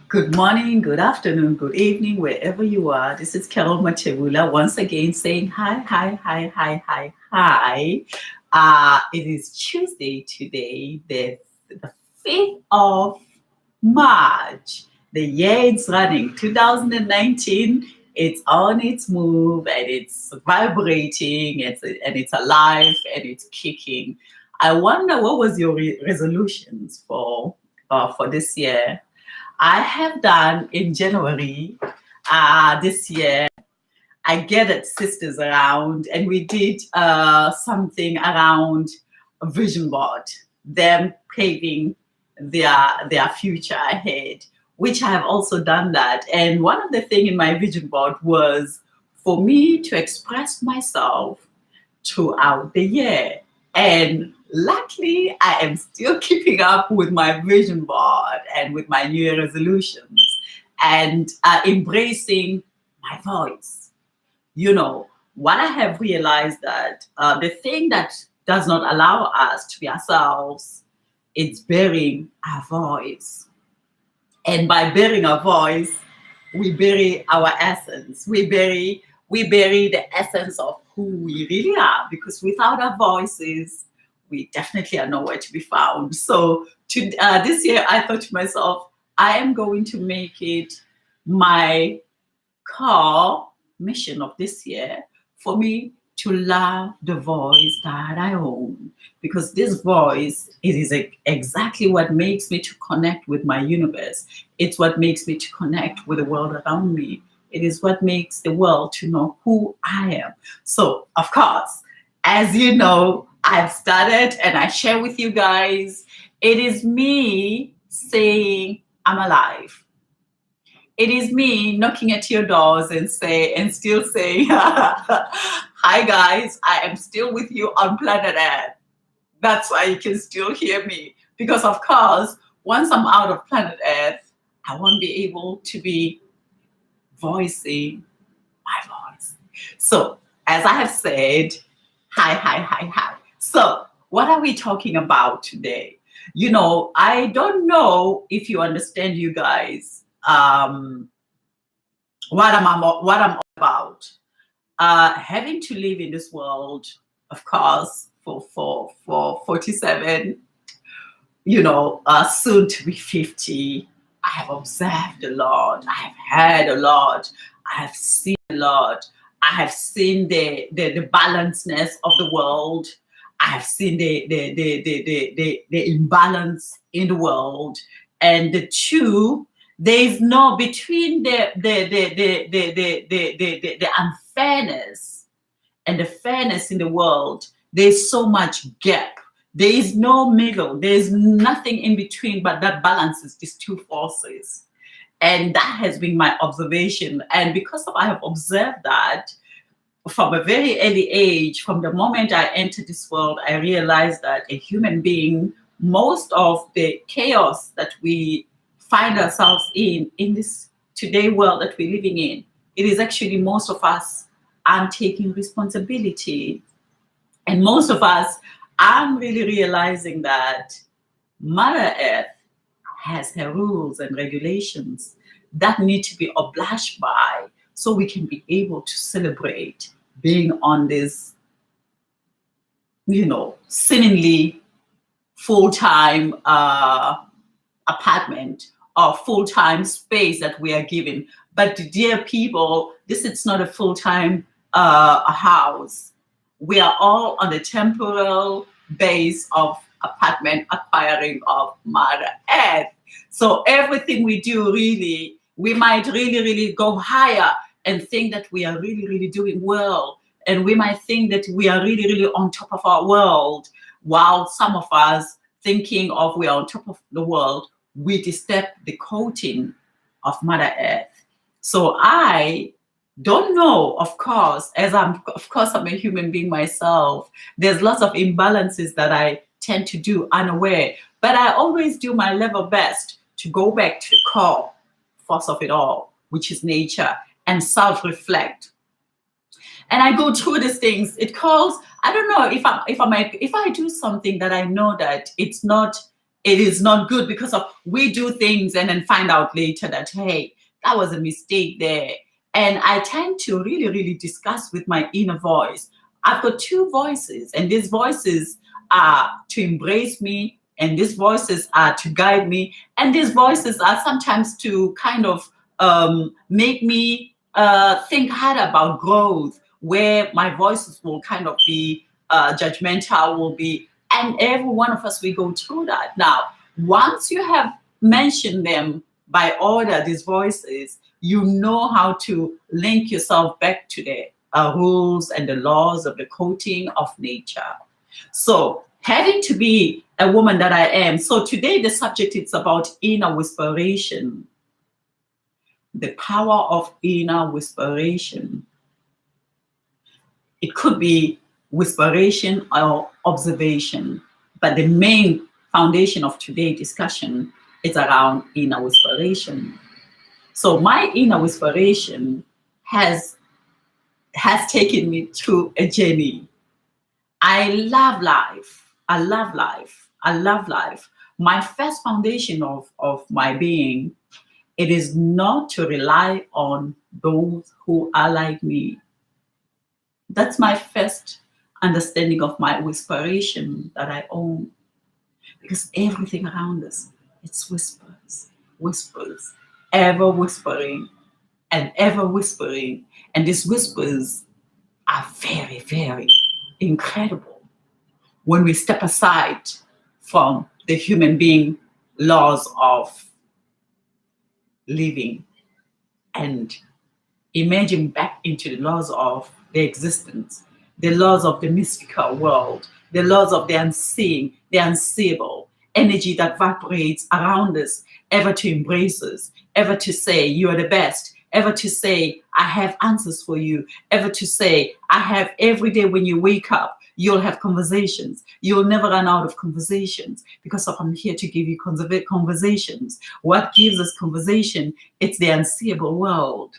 Good morning, good afternoon, good evening, wherever you are. This is Carol Machebula once again saying hi, hi, hi, hi, hi, hi. It is Tuesday today, the 5th of March. The year is running 2019. It's on its move and it's vibrating and it's alive and it's kicking. I wonder what was your resolutions for this year. I have done in January this year. I gathered sisters around and we did something around a vision board, them paving their future ahead, which I have also done that. And one of the things in my vision board was for me to express myself throughout the year. And luckily, I am still keeping up with my vision board and with my New Year resolutions and embracing my voice. What I have realized that the thing that does not allow us to be ourselves, it's burying our voice. And by burying our voice, we bury our essence. We bury the essence of who we really are, because without our voices, we definitely are nowhere to be found. So this year, I thought to myself, I am going to make it my core mission of this year for me to love the voice that I own, because this voice, it is exactly what makes me to connect with my universe. It's what makes me to connect with the world around me. It is what makes the world to know who I am. So, of course, as you know, I've started and I share with you guys, it is me saying I'm alive. It is me knocking at your doors and still saying, "Hi guys, I am still with you on planet Earth." That's why you can still hear me, because of course, once I'm out of planet Earth, I won't be able to be voicing my voice. So, as I have said, hi, hi, hi, hi. So, what are we talking about today? I don't know if you understand, you guys. What I'm all about. Having to live in this world, of course, for 47, soon to be 50. I have observed a lot. I have heard a lot. I have seen a lot. I have seen the balancedness of the world. I have seen the imbalance in the world, and the two. There is no between the unfairness and the fairness in the world. There's so much gap. There is no middle. There is nothing in between, but that balances these two forces. And that has been my observation. And because I have observed that from a very early age, from the moment I entered this world, I realized that a human being, most of the chaos that we find ourselves in this today world that we're living in, it is actually most of us aren't taking responsibility. And most of us aren't really realizing that Mother Earth has her rules and regulations that need to be obliged by, so we can be able to celebrate being on this, seemingly full-time apartment or full-time space that we are given. But dear people, this is not a full-time house. We are all on the temporal base of apartment acquiring of Mother Earth. So everything we do, really, we might really, really go higher and think that we are really, really doing well. And we might think that we are really, really on top of our world, while some of us thinking of we are on top of the world, we disturb the coating of Mother Earth. So I don't know, of course, I'm a human being myself. There's lots of imbalances that I tend to do unaware, but I always do my level best to go back to the core force of it all, which is nature, and self-reflect. And I go through these things. It calls, I don't know if I do something that I know that it's not it is not good because of we do things and then find out later that, hey, that was a mistake there. And I tend to really, really discuss with my inner voice. I've got two voices, and these voices are to embrace me, and these voices are to guide me, and these voices are sometimes to kind of make me think hard about growth, where my voices will kind of be judgmental, will be, and every one of us, we go through that. Now, once you have mentioned them by order, these voices, you know how to link yourself back to the rules and the laws of the coating of nature. So, having to be a woman that I am, so today the subject is about inner whisperation, the power of inner whisperation. It could be whisperation or observation, but the main foundation of today's discussion is around inner whisperation. So my inner whisperation has taken me through a journey. I love life. I love life. I love life. My first foundation of my being, it is not to rely on those who are like me. That's my first understanding of my whisperation that I own. Because everything around us, it's whispers, whispers, ever whispering and ever whispering. And these whispers are very, very incredible when we step aside from the human being laws of living and emerging back into the laws of the existence, the laws of the mystical world, the laws of the unseen, the unseeable, energy that vibrates around us, ever to embrace us, ever to say, you are the best, ever to say, I have answers for you, ever to say, I have every day when you wake up, you'll have conversations. You'll never run out of conversations because I'm here to give you conversations. What gives us conversation? It's the unseeable world.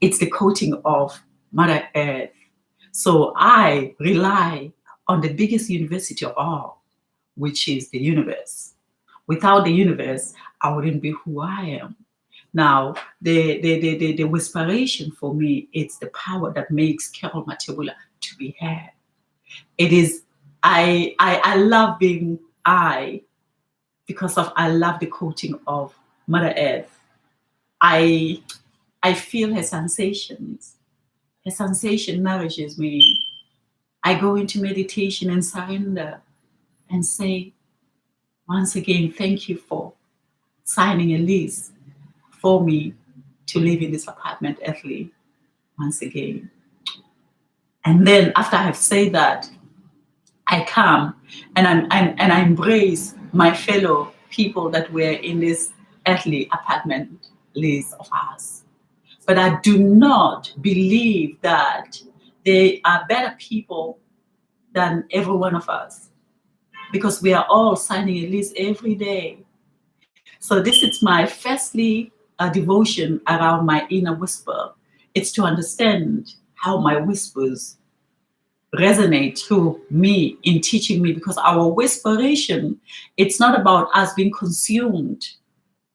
It's the coating of Mother Earth. So I rely on the biggest university of all, which is the universe. Without the universe, I wouldn't be who I am. Now, the whisperation for me, it's the power that makes Carol Matebula to be heard. It is, I love being I because of I love the coating of Mother Earth. I feel her sensations. Her sensation nourishes me. I go into meditation and surrender and say, once again, thank you for signing a lease for me to live in this apartment earthly once again. And then after I have said that, I come and I embrace my fellow people that were in this earthly apartment lease of ours. But I do not believe that they are better people than every one of us because we are all signing a lease every day. So this is my firstly devotion around my inner whisper. It's to understand how my whispers resonate through me in teaching me, because our whisperation, it's not about us being consumed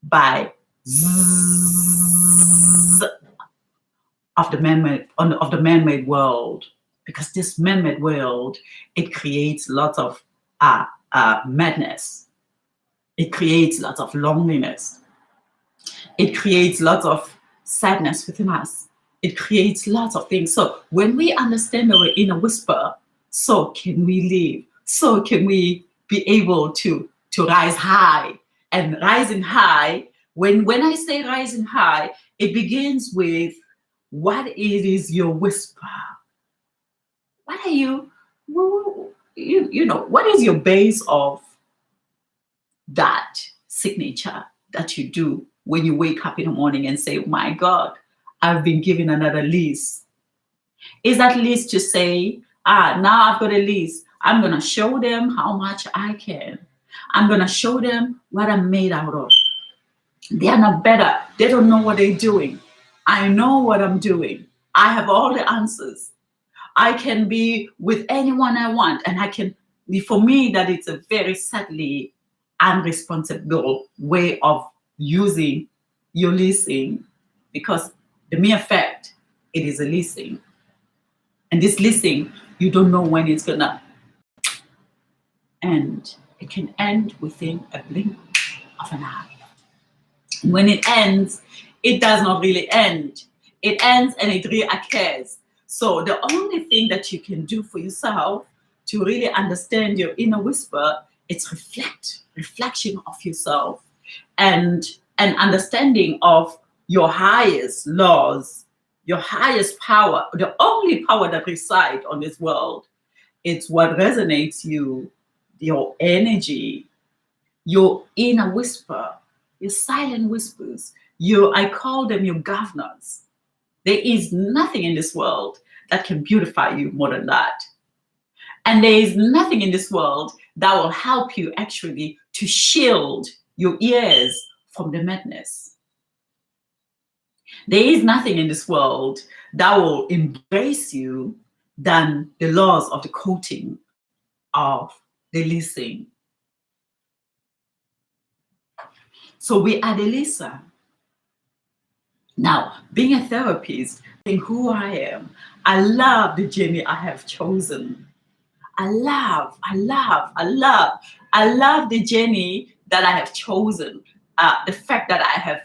by zzz of the man-made world, because this man-made world, it creates lots of madness. It creates lots of loneliness. It creates lots of sadness within us. It creates lots of things. So when we understand our inner whisper, so can we live. So can we be able to rise high. And rising high, when I say rising high, it begins with what it is your whisper. What are you know, what is your base of that signature that you do when you wake up in the morning and say, my God, I've been given another lease? Is that lease to say, now I've got a lease. I'm going to show them how much I can. I'm going to show them what I'm made out of. They are not better. They don't know what they're doing. I know what I'm doing. I have all the answers. I can be with anyone I want. And I can, for me, that it's a very sadly unresponsible way of using your leasing, because the mere fact it is a leasing. And this leasing, you don't know when it's gonna end. It can end within a blink of an eye. When it ends, it does not really end. It ends and it reoccurs. So the only thing that you can do for yourself to really understand your inner whisper, it's reflection of yourself, and an understanding of your highest laws, your highest power, the only power that resides on this world. It's what resonates you, your energy, your inner whisper, your silent whispers. I call them your governors. There is nothing in this world that can beautify you more than that. And there is nothing in this world that will help you actually to shield your ears from the madness. There is nothing in this world that will embrace you than the laws of the coating of the leasing. So we are the leaser. Now, being a therapist, being who I am, I love the journey I have chosen. I love the journey that I have chosen. The fact that I have,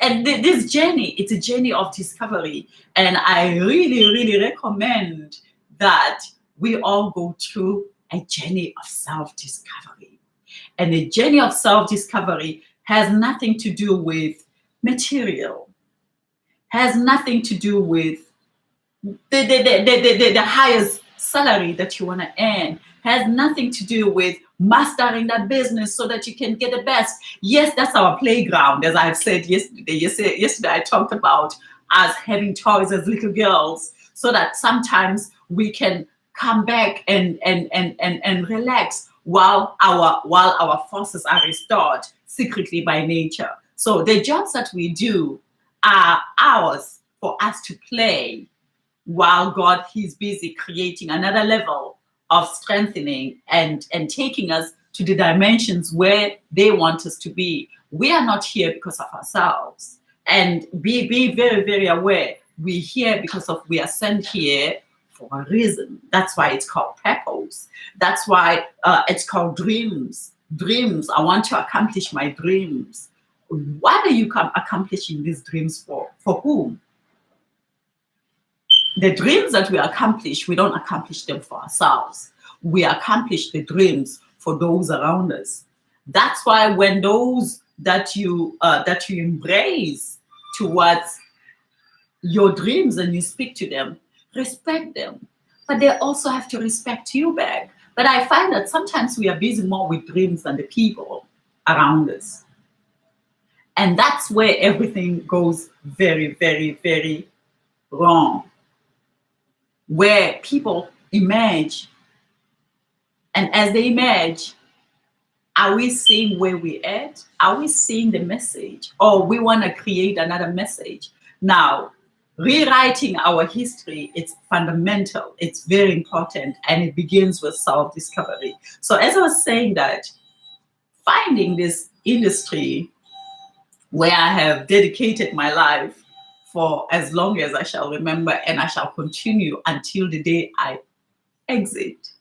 and this journey, it's a journey of discovery. And I really recommend that we all go through a journey of self-discovery. And the journey of self-discovery has nothing to do with material, has nothing to do with the highest salary that you want to earn, has nothing to do with mastering that business so that you can get the best. Yes, that's our playground. As I've said yesterday I talked about us having toys as little girls, so that sometimes we can come back and relax while our forces are restored secretly by nature. So the jobs that we do are ours for us to play, while God, he's busy creating another level of strengthening and taking us to the dimensions where they want us to be. We are not here because of ourselves. And be very aware. We're here because we are sent here for a reason. That's why it's called purpose. That's why it's called dreams. Dreams. I want to accomplish my dreams. What are you accomplishing these dreams for? For whom? The dreams that we accomplish, we don't accomplish them for ourselves. We accomplish the dreams for those around us. That's why when those that you embrace towards your dreams and you speak to them, respect them. But they also have to respect you back. But I find that sometimes we are busy more with dreams than the people around us. And that's where everything goes very wrong. Where people emerge, and as they emerge, are we seeing where we're at? Are we seeing the message? Or we want to create another message? Now, rewriting our history, it's fundamental. It's very important, and it begins with self-discovery. So as I was saying that, finding this industry where I have dedicated my life for as long as I shall remember, and I shall continue until the day I exit,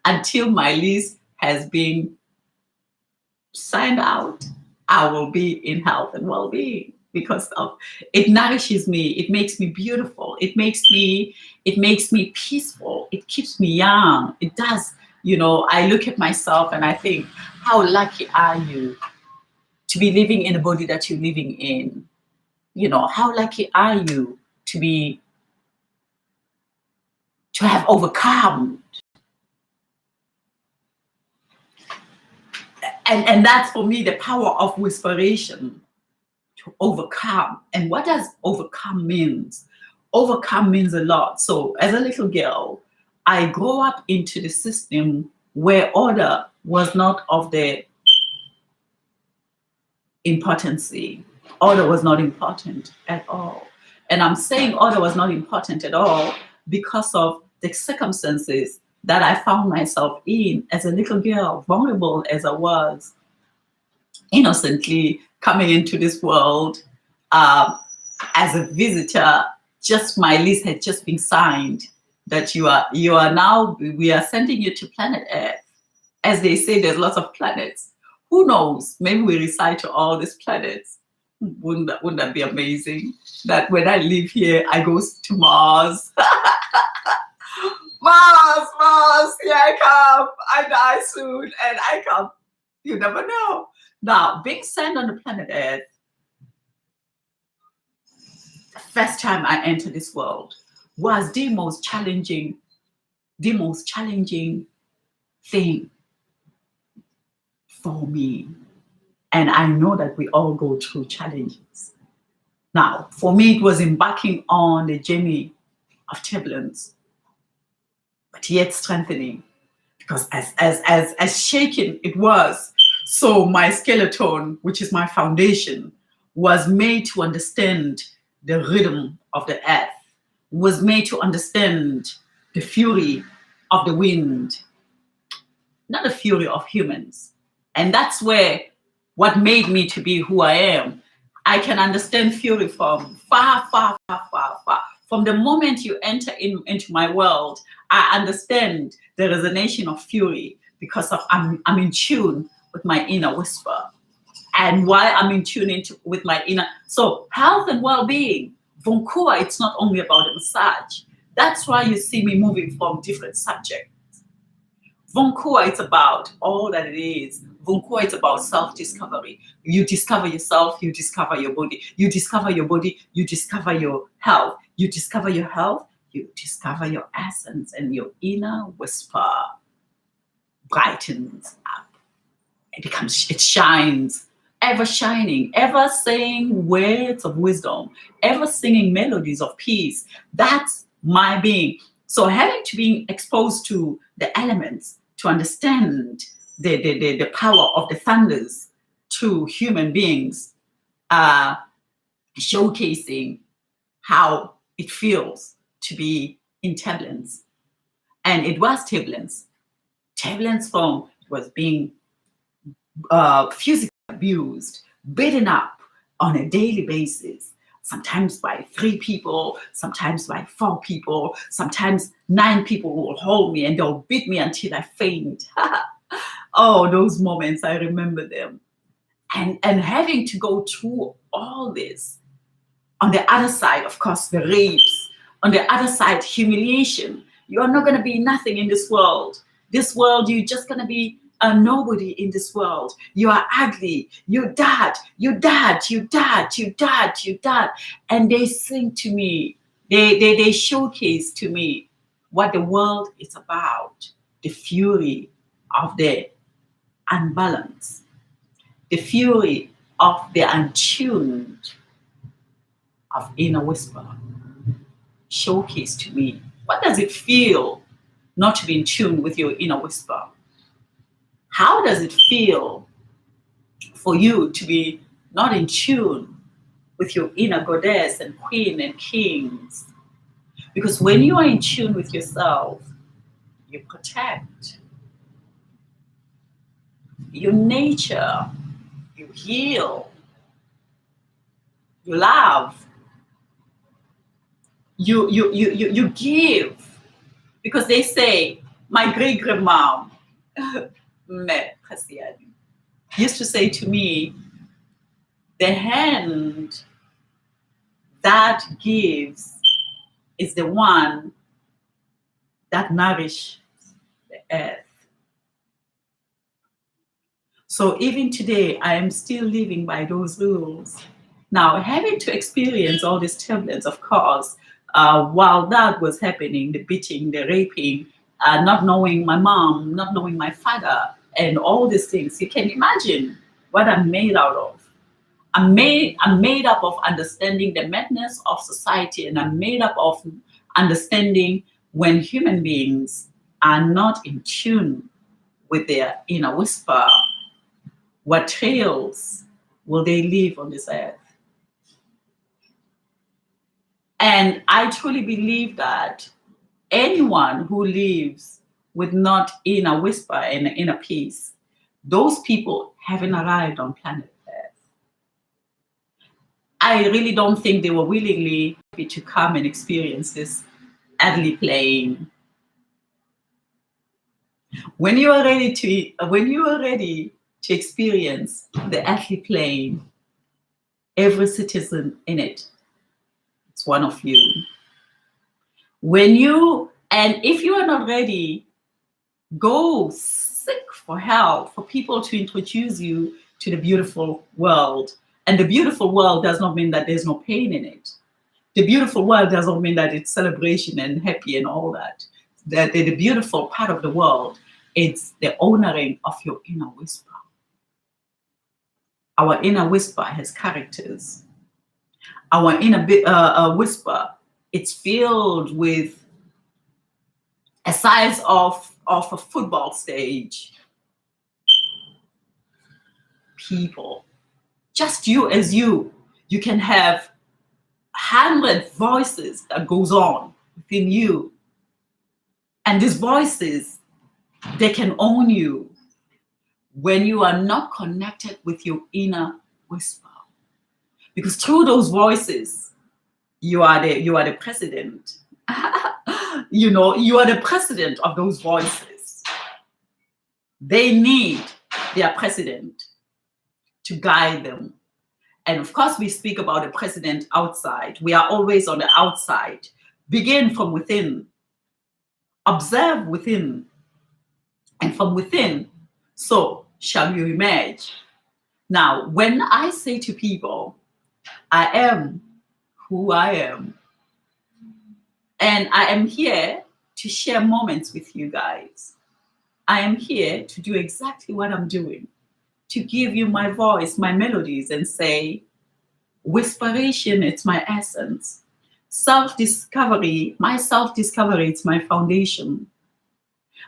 until my lease has been signed out. I will be in health and well-being because of it. Nourishes me. It makes me beautiful. It makes me peaceful. It keeps me young. It does. I look at myself and I think, how lucky are you to be living in the body that you're living in? How lucky are you to have overcome? And that's for me the power of whisperation, to overcome. And what does overcome means? Overcome means a lot. So as a little girl, I grew up into the system where order was not of the importance. Order was not important at all. And I'm saying order was not important at all because of the circumstances that I found myself in as a little girl, vulnerable as I was, innocently coming into this world um, as a visitor. Just my lease had just been signed that you are now, we are sending you to planet Earth. As they say, there's lots of planets. Who knows? Maybe we reside to all these planets. Wouldn't that be amazing? That when I live here, I go to Mars. Mars, here I come. I die soon, and I come. You never know. Now, being sent on the planet Earth, the first time I entered this world was the most challenging thing for me. And I know that we all go through challenges. Now, for me, it was embarking on the journey of turbulence, but yet strengthening. Because as shaken it was, so my skeleton, which is my foundation, was made to understand the rhythm of the earth, was made to understand the fury of the wind, not the fury of humans. And that's where what made me to be who I am. I can understand fury from far, far, far, far, far. From the moment you enter into my world, I understand the resonation of fury because I'm in tune with my inner whisper. And why I'm in tune with my inner. So health and well-being, Vunkuwa, it's not only about the massage. That's why you see me moving from different subjects. Vunkuwa, it's about all that it is. Vunkuwa, it's about self-discovery. You discover yourself, you discover your body. You discover your body, you discover your health. You discover your health, you discover your essence, and your inner whisper brightens up. It shines, ever shining, ever saying words of wisdom, ever singing melodies of peace. That's my being. So having to be exposed to the elements, to understand the power of the thunders to human beings, showcasing how it feels to be in turbulence. And it was turbulence. Turbulence from was being physically abused, beaten up on a daily basis, sometimes by 3 people, sometimes by 4 people, sometimes 9 people will hold me and they'll beat me until I faint. Oh, those moments, I remember them. And having to go through all this. On the other side, of course, the rapes. On the other side, humiliation. You are not going to be nothing in this world. This world, you're just going to be a nobody in this world. You are ugly. You died. You died. You died. You died. You died. And they sing to me. They showcase to me what the world is about. The fury of the unbalanced. The fury of the untuned, of inner whisper. Showcase to me. What does it feel not to be in tune with your inner whisper? How does it feel for you to be not in tune with your inner goddess and queen and kings? Because when you are in tune with yourself, you protect your nature, you heal, you love, you give. Because they say, my great grandma used to say to me, the hand that gives is the one that nourishes the earth. So even today, I am still living by those rules. Now, having to experience all this turbulence, of course, while that was happening, the beating, the raping, not knowing my mom, not knowing my father, and all these things, you can imagine what I'm made out of. I'm made up of understanding the madness of society, and I'm made up of understanding when human beings are not in tune with their inner whisper, what trails will they leave on this earth? And I truly believe that anyone who lives with not inner whisper and inner peace, those people haven't arrived on planet Earth. I really don't think they were willingly happy to come and experience this earthly plane. When you are ready to experience the earthly plane, every citizen in it, it's one of you. And if you are not ready, go seek for help, for people to introduce you to the beautiful world. And the beautiful world does not mean that there's no pain in it. The beautiful world does not mean that it's celebration and happy and all that. The beautiful part of the world, it's the honoring of your inner whisper. Our inner whisper has characters. Our inner whisper, it's filled with a size of a football stage. People, just you as you can have 100 voices that goes on within you. And these voices, they can own you when you are not connected with your inner whisper. Because through those voices, you are the president. You are the president of those voices. They need their president to guide them. And of course, we speak about the president outside. We are always on the outside. Begin from within. Observe within. And from within, so shall you emerge. Now, when I say to people, I am who I am, and I am here to share moments with you guys. I am here to do exactly what I'm doing, to give you my voice, my melodies, and say, whisperation, it's my essence. Self-discovery, my self-discovery, it's my foundation.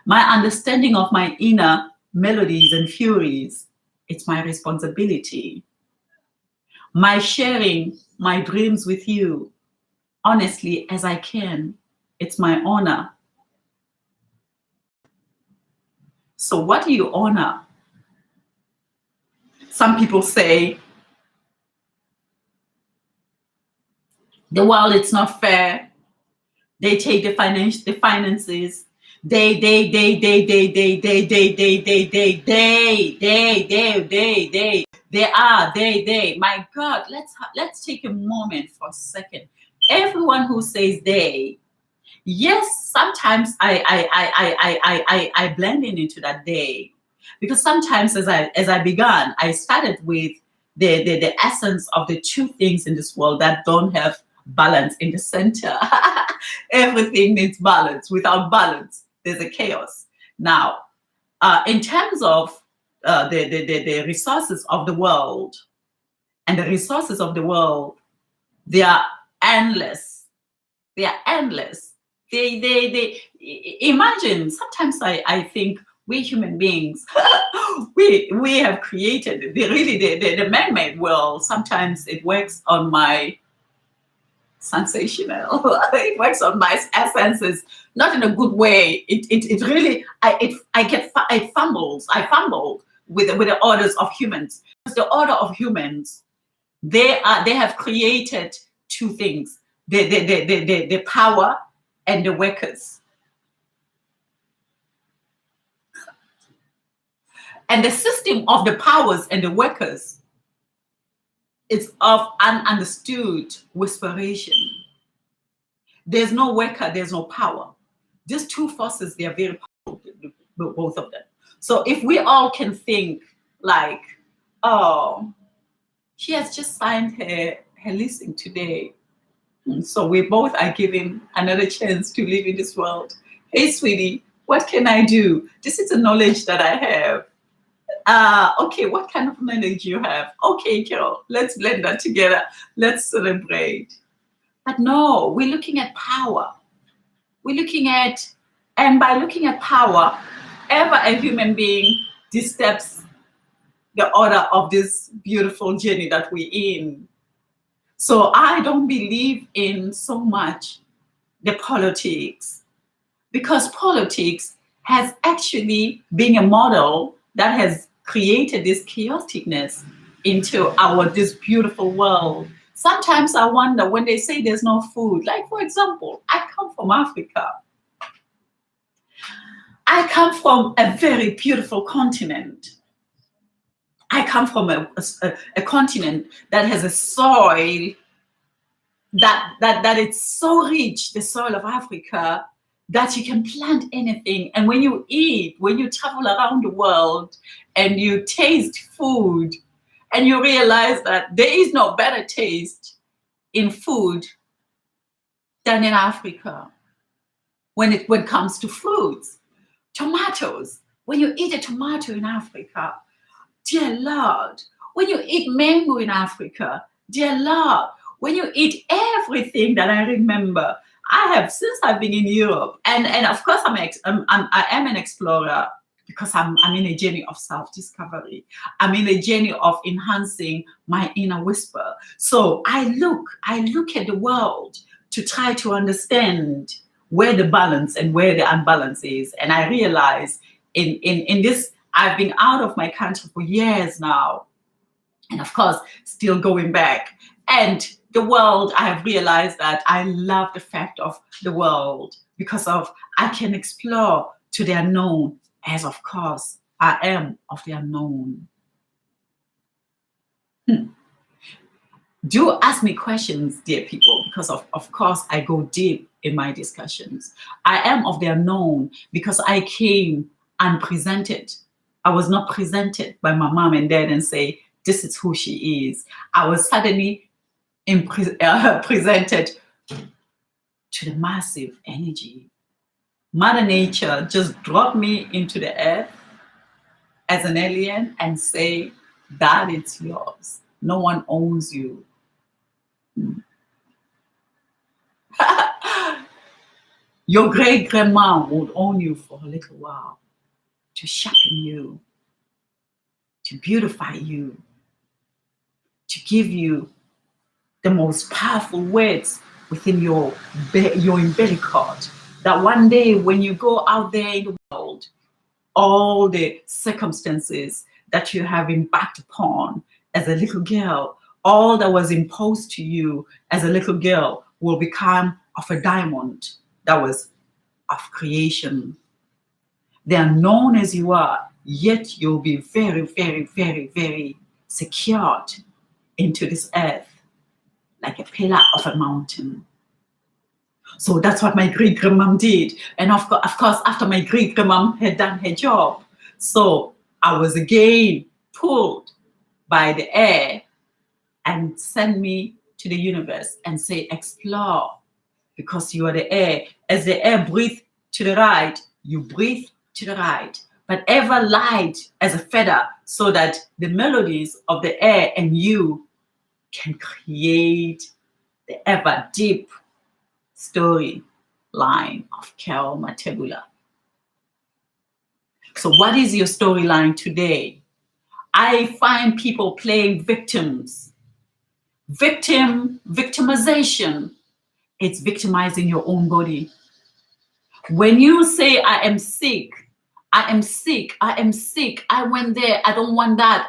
My understanding of my inner melodies and furies, it's my responsibility. My sharing my dreams with you, honestly as I can, it's my honor. So what do you honor? Some people say, the world, it's not fair. They take the finances. They, my God, let's take a moment for a second. Everyone who says they, yes, sometimes I blend into that they, because sometimes as I began, I started with the essence of the two things in this world that don't have balance in the center. Everything needs balance. Without balance, there's a chaos. Now, in terms of the resources of the world, and the resources of the world, they are endless. They are endless. They imagine, sometimes I think we human beings, we have created the man-made world. Sometimes it works on my sensational. It works on my essences, not in a good way. It really, I fumble with the orders of humans. Because the order of humans, they have created two things: the power and the workers. And the system of the powers and the workers is of ununderstood whisperation. There's no worker, there's no power. These two forces, they are very powerful, both of them. So if we all can think like, oh, she has just signed her leasing today, so we both are given another chance to live in this world. Hey, sweetie, what can I do? This is the knowledge that I have. Okay, what kind of knowledge you have? Okay, girl, let's blend that together. Let's celebrate. But no, we're looking at power. And by looking at power, ever a human being disturbs the order of this beautiful journey that we're in. So I don't believe in so much the politics, because politics has actually been a model that has created this chaoticness into this beautiful world. Sometimes I wonder when they say there's no food, like for example, I come from Africa. I come from a very beautiful continent. I come from a continent that has a soil that it's so rich, the soil of Africa, that you can plant anything. And when you eat, when you travel around the world and you taste food, and you realize that there is no better taste in food than in Africa when it comes to fruits. Tomatoes. When you eat a tomato in Africa, dear Lord. When you eat mango in Africa, dear Lord. When you eat everything that I remember, I have since I've been in Europe, and of course I am an explorer because I'm in a journey of self-discovery. I'm in a journey of enhancing my inner whisper. So I look at the world to try to understand where the balance and where the unbalance is. And I realize in this, I've been out of my country for years now. And of course, still going back. And the world, I have realized that I love the fact of the world because of I can explore to the unknown, as of course I am of the unknown. Do ask me questions, dear people, because of course I go deep in my discussions. I am of the unknown because I came unpresented. I was not presented by my mom and dad and say, this is who she is. I was suddenly presented to the massive energy. Mother Nature just dropped me into the earth as an alien and say, that it's yours. No one owns you. Your great grandma would own you for a little while to sharpen you, to beautify you, to give you the most powerful words within your umbilical, that one day when you go out there in the world, all the circumstances that you have embarked upon as a little girl, all that was imposed to you as a little girl will become of a diamond that was of creation. They are known as you are, yet you'll be very, very, very, very secured into this earth like a pillar of a mountain. So that's what my great grandmom did. And of course, after my great grandmom had done her job, so I was again pulled by the air and sent me to the universe and say, explore, because you are the air. As the air breathes to the right, you breathe to the right, but ever light as a feather, so that the melodies of the air and you can create the ever deep story line of Kel Matebula. So what is your storyline today? I find people playing victims. Victimization. It's victimizing your own body. When you say, I am sick, I am sick, I am sick, I went there, I don't want that,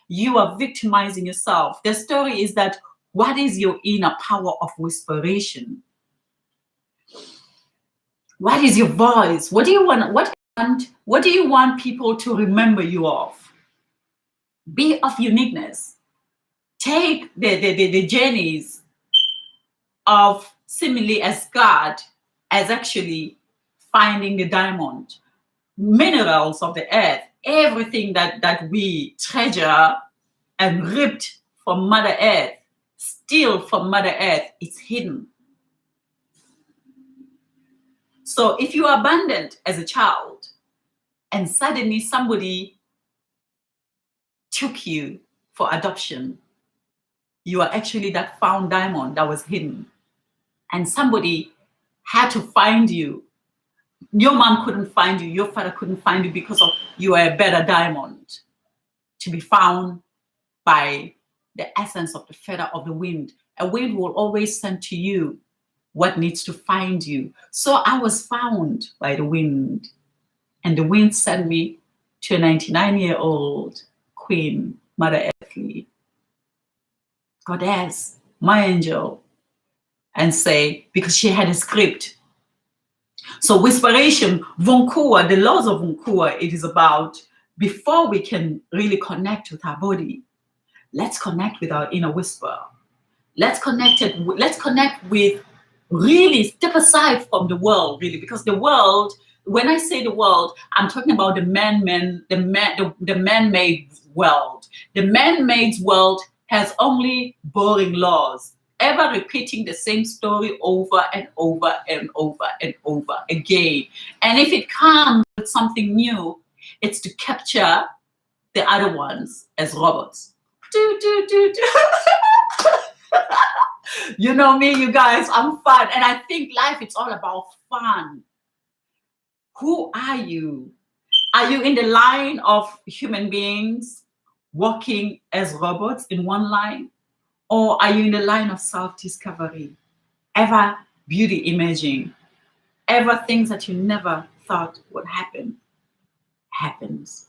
you are victimizing yourself. The story is that what is your inner power of whisperation? What is your voice? What do you want? What do you want people to remember you of? Be of uniqueness. Take the journeys of seemingly as God as actually finding the diamond, minerals of the earth, everything that we treasure and ripped from Mother Earth, steal from Mother Earth, it's hidden. So if you are abandoned as a child and suddenly somebody took you for adoption, you are actually that found diamond that was hidden. And somebody had to find you. Your mom couldn't find you, your father couldn't find you because of you are a better diamond to be found by the essence of the feather of the wind. A wind will always send to you what needs to find you. So I was found by the wind. And the wind sent me to a 99-year-old queen, Mother Earthly, goddess, my angel, and say, because she had a script. So whisperation, Vunkuwa, the laws of Vunkuwa, it is about, before we can really connect with our body, let's connect with our inner whisper. Let's connect with, really step aside from the world, really, because the world, when I say the world, I'm talking about the man-made world. The man-made world has only boring laws, ever repeating the same story over and over and over and over again. And if it comes with something new, it's to capture the other ones as robots. You know me, you guys, I'm fun. And I think life, it's all about fun. Who are you? Are you in the line of human beings walking as robots in one line? Or are you in the line of self-discovery? Ever beauty imaging? Ever things that you never thought would happen, happens.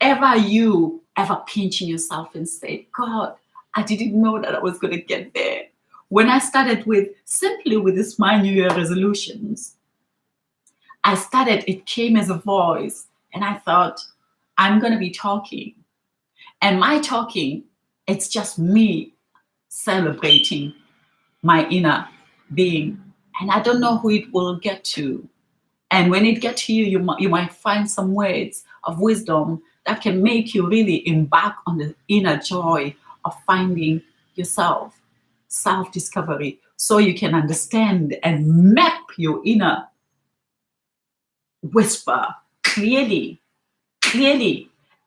Ever you ever pinching yourself and say, God, I didn't know that I was going to get there. When I started simply with this my New Year resolutions, it came as a voice, and I thought, I'm going to be talking. And my talking, it's just me celebrating my inner being. And I don't know who it will get to. And when it gets to you, you might find some words of wisdom that can make you really embark on the inner joy of finding yourself, self-discovery, so you can understand and map your inner whisper clearly.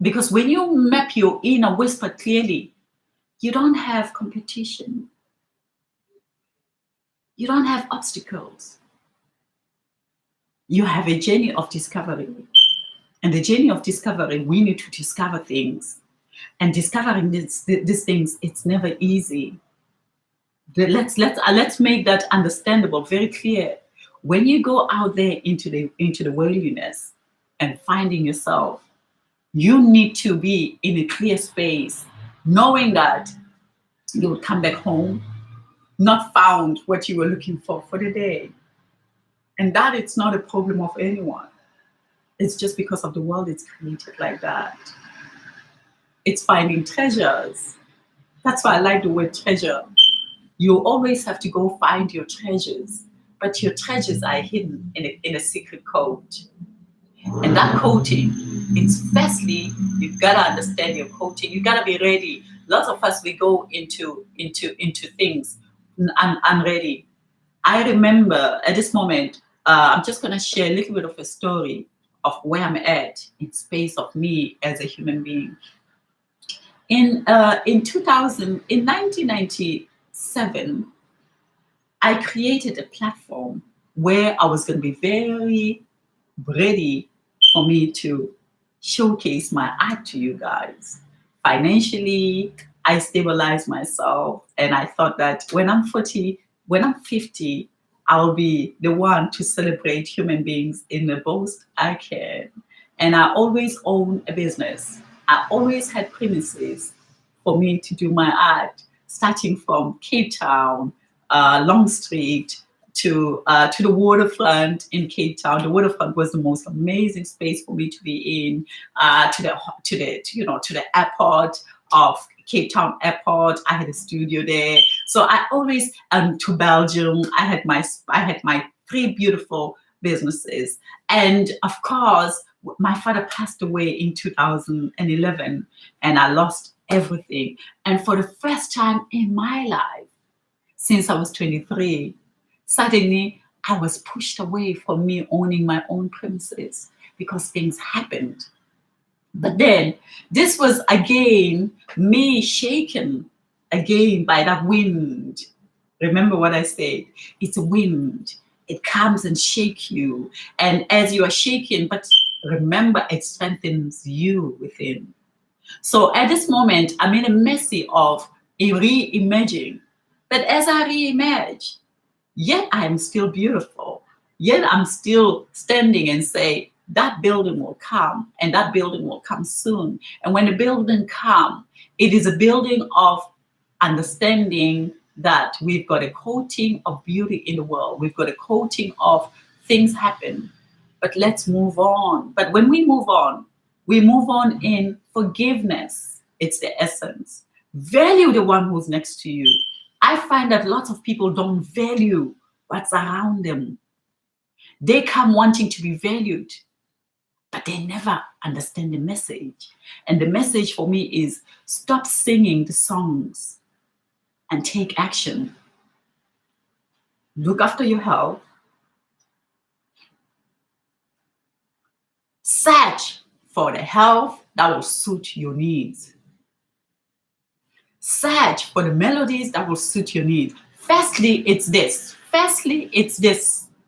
Because when you map your inner whisper clearly, you don't have competition. You don't have obstacles. You have a journey of discovery. And the journey of discovery, we need to discover things. And discovering these things, it's never easy. Let's make that understandable, very clear. When you go out there into the wilderness and finding yourself, you need to be in a clear space, knowing that you will come back home, not found what you were looking for the day. And that it's not a problem of anyone. It's just because of the world it's created like that. It's finding treasures. That's why I like the word treasure. You always have to go find your treasures, but your treasures are hidden in a secret code. And that coding, it's firstly, you've got to understand your coding. You got to be ready. Lots of us, we go into things unready. I remember at this moment, I'm just going to share a little bit of a story of where I'm at in space of me as a human being. In 1997, I created a platform where I was going to be very ready for me to showcase my art to you guys. Financially, I stabilized myself, and I thought that when I'm 50, I'll be the one to celebrate human beings in the most I can. And I always own a business. I always had premises for me to do my art, starting from Cape Town, Long Street, to the waterfront in Cape Town. The waterfront was the most amazing space for me to be in. To the airport of Cape Town Airport. I had a studio there. So I always to Belgium. I had my 3 beautiful businesses, and of course, my father passed away in 2011, and I lost everything. And for the first time in my life, since I was 23, suddenly I was pushed away from me owning my own premises because things happened. But then this was again me shaken again by that wind. Remember what I said? It's a wind. It comes and shakes you. And as you are shaking, but remember, it strengthens you within. So at this moment, I'm in a messy of a re-imaging. But as I re-image, yet I am still beautiful. Yet I'm still standing and say, that building will come, and that building will come soon. And when the building comes, it is a building of understanding that we've got a coating of beauty in the world. We've got a coating of things happen, but let's move on. But when we move on in forgiveness. It's the essence. Value the one who's next to you. I find that lots of people don't value what's around them. They come wanting to be valued, but they never understand the message. And the message for me is stop singing the songs and take action. Look after your health. Search for the health that will suit your needs. Search for the melodies that will suit your needs. Firstly, it's this.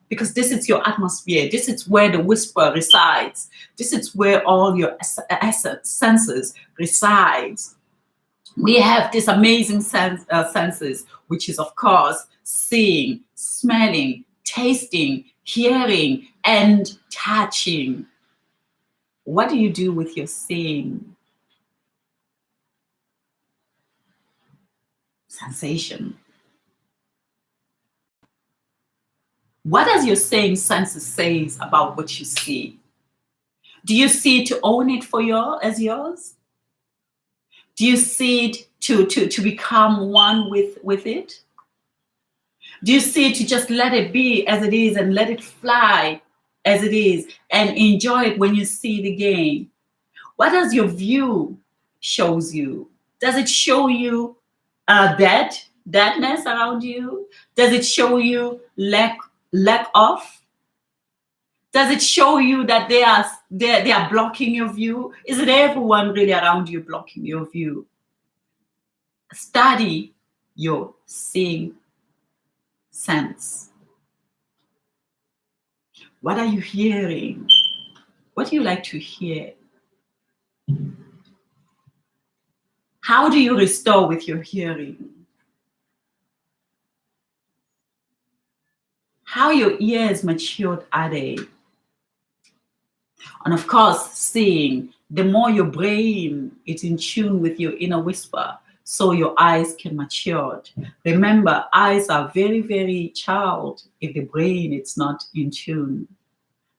Because this is your atmosphere. This is where the whisper resides. This is where all your senses resides. We have this amazing senses, which is, of course, seeing, smelling, tasting, hearing, and touching. What do you do with your seeing? Sensation. What does your saying senses says about what you see? Do you see it to own it as yours? Do you see it to become one with it? Do you see it to just let it be as it is and let it fly as it is and enjoy it when you see it again? What does your view shows you? Does it show you deadness around you? Does it show you lack of? Does it show you that they are blocking your view? Is it everyone really around you blocking your view? Study your seeing sense. What are you hearing? What do you like to hear? How do you restore with your hearing? How your ears matured are they? And of course, seeing, the more your brain is in tune with your inner whisper, so your eyes can mature. Remember, eyes are very, very child if the brain is not in tune.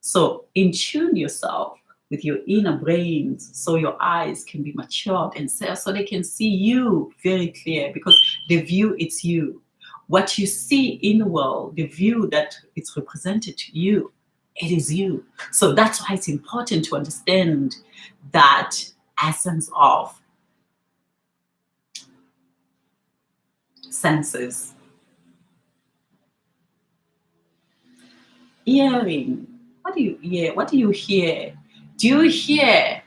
So in tune yourself with your inner brains so your eyes can be matured and so they can see you very clear, because the view it's you. What you see in the world, the view that it's represented to you, it is you. So that's why it's important to understand that essence of senses. Hearing. What do you hear? What do you hear? Do you hear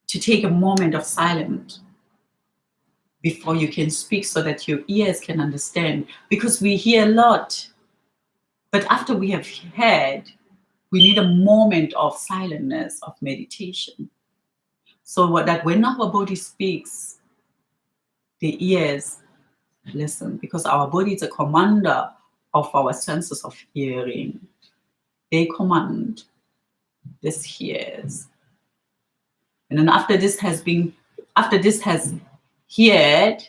to take a moment of silence before you can speak so that your ears can understand? Because we hear a lot, but after we have heard, we need a moment of silentness, of meditation. So that when our body speaks, the ears listen, because our body is a commander of our senses of hearing. They command, this hears. And then after this has heard,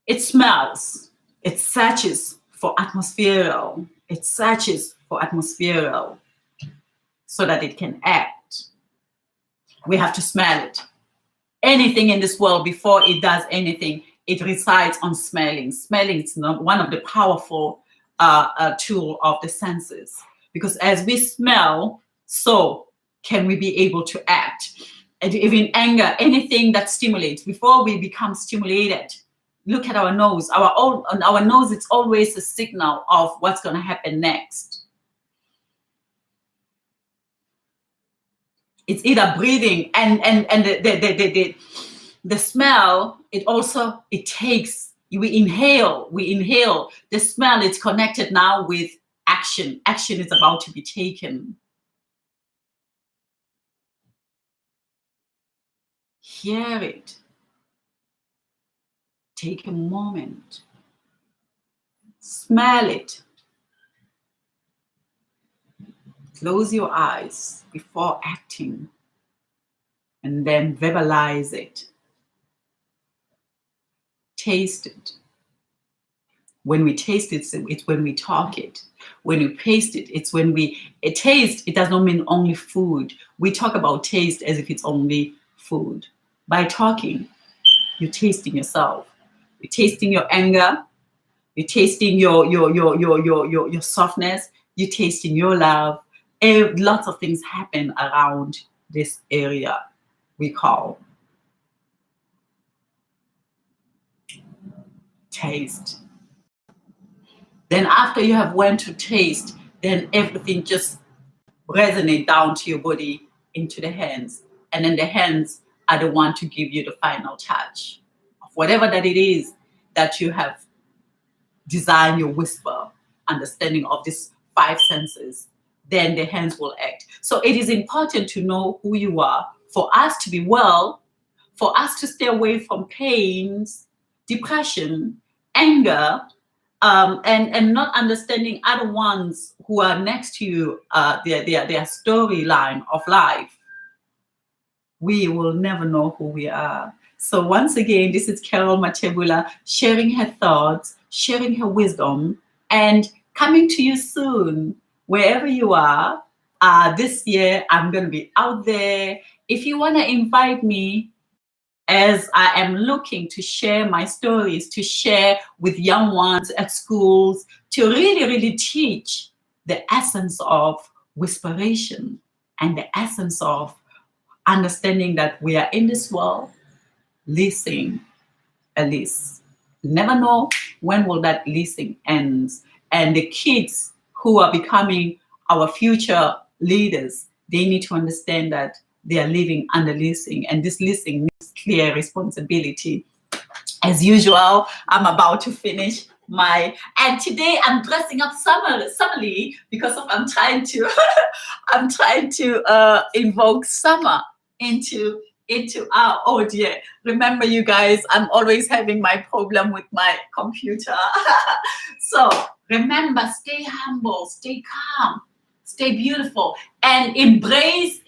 it smells, it searches for atmospherical, so that it can act. We have to smell it. Anything in this world, before it does anything, it resides on smelling. Smelling is one of the powerful tool of the senses, because as we smell, so can we be able to act. And even anger, anything that stimulates, before we become stimulated, look at our nose. Our nose, it's always a signal of what's going to happen next. It's either breathing and the smell. It takes, we inhale. The smell is connected now with action. Action is about to be taken. Hear it. Take a moment. Smell it. Close your eyes before acting and then verbalize it. Taste it. When we taste it, it's when we talk it. When we taste it, it's when taste, it does not mean only food. We talk about taste as if it's only food. By talking, you're tasting yourself. You're tasting your anger. You're tasting your softness. You're tasting your love. Lots of things happen around this area we call taste. Then after you have went to taste, then everything just resonate down to your body into the hands. And then the hands are the one to give you the final touch of whatever that it is that you have designed your whisper, understanding of these five senses. Then the hands will act. So it is important to know who you are for us to be well, for us to stay away from pains, depression, anger, and not understanding other ones who are next to you, their storyline of life. We will never know who we are. So once again, this is Carol Matebula sharing her thoughts, sharing her wisdom, and coming to you soon, wherever you are. This year, I'm going to be out there. If you want to invite me, as I am looking to share my stories, to share with young ones at schools, to really, really teach the essence of whisperation and the essence of understanding that we are in this world, listening, at least. Never know when will that listening ends. And the kids who are becoming our future leaders, they need to understand that they are living under listening, and this listening needs clear responsibility. As usual, I'm about to finish and today I'm dressing up summerly because I'm trying to I'm trying to invoke summer into our audio. Remember, you guys, I'm always having my problem with my computer. So remember, stay humble, stay calm, stay beautiful, and embrace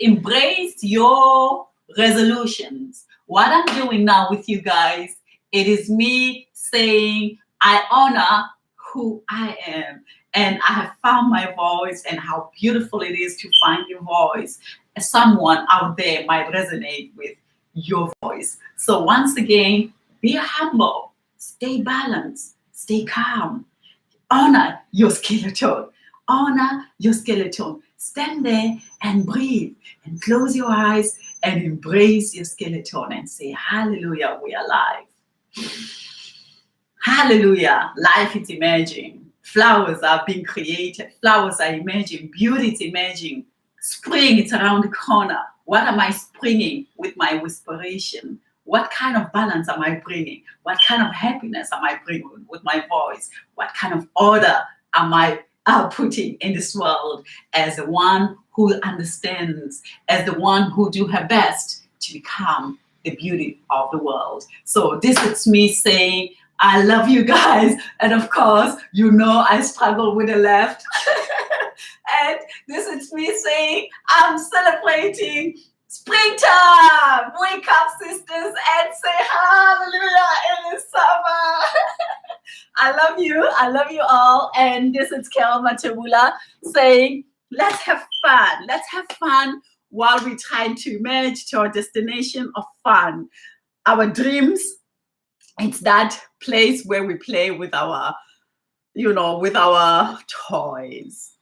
your resolutions. What I'm doing now with you guys, it is me saying I honor who I am, and I have found my voice, and how beautiful it is to find your voice. Someone out there might resonate with your voice. So once again, be humble, stay balanced, stay calm, honor your skeleton. Honor your skeleton. Stand there and breathe and close your eyes and embrace your skeleton and say, hallelujah, we are alive. Hallelujah, life is emerging. Flowers are being created. Flowers are emerging. Beauty is emerging. Spring is around the corner. What am I springing with my whisperation? What kind of balance am I bringing? What kind of happiness am I bringing with my voice? What kind of order am I putting in this world as the one who understands, as the one who do her best to become the beauty of the world? So this is me saying, I love you guys. And of course, you know I struggle with the left. And this is me saying, I'm celebrating springtime. Wake up, sisters, and say hallelujah, it is summer. I love you. I love you all. And this is Carol Matebula saying, let's have fun. Let's have fun while we're trying to emerge to our destination of fun. Our dreams, it's that place where we play with our, with our toys.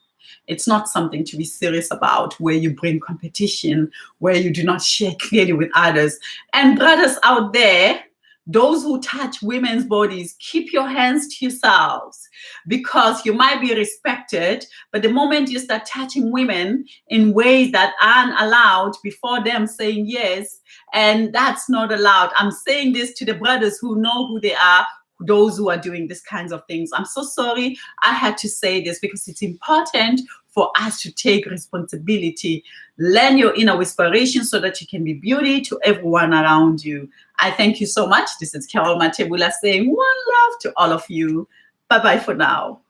It's not something to be serious about, where you bring competition, where you do not share clearly with others. And brothers out there, those who touch women's bodies, keep your hands to yourselves, because you might be respected, but the moment you start touching women in ways that aren't allowed before them saying yes, and that's not allowed. I'm saying this to the brothers who know who they are, those who are doing these kinds of things. I'm so sorry I had to say this, because it's important for us to take responsibility. Learn your inner whisperation so that you can be beauty to everyone around you. I thank you so much. This is Carol Matebula saying one love to all of you. Bye-bye for now.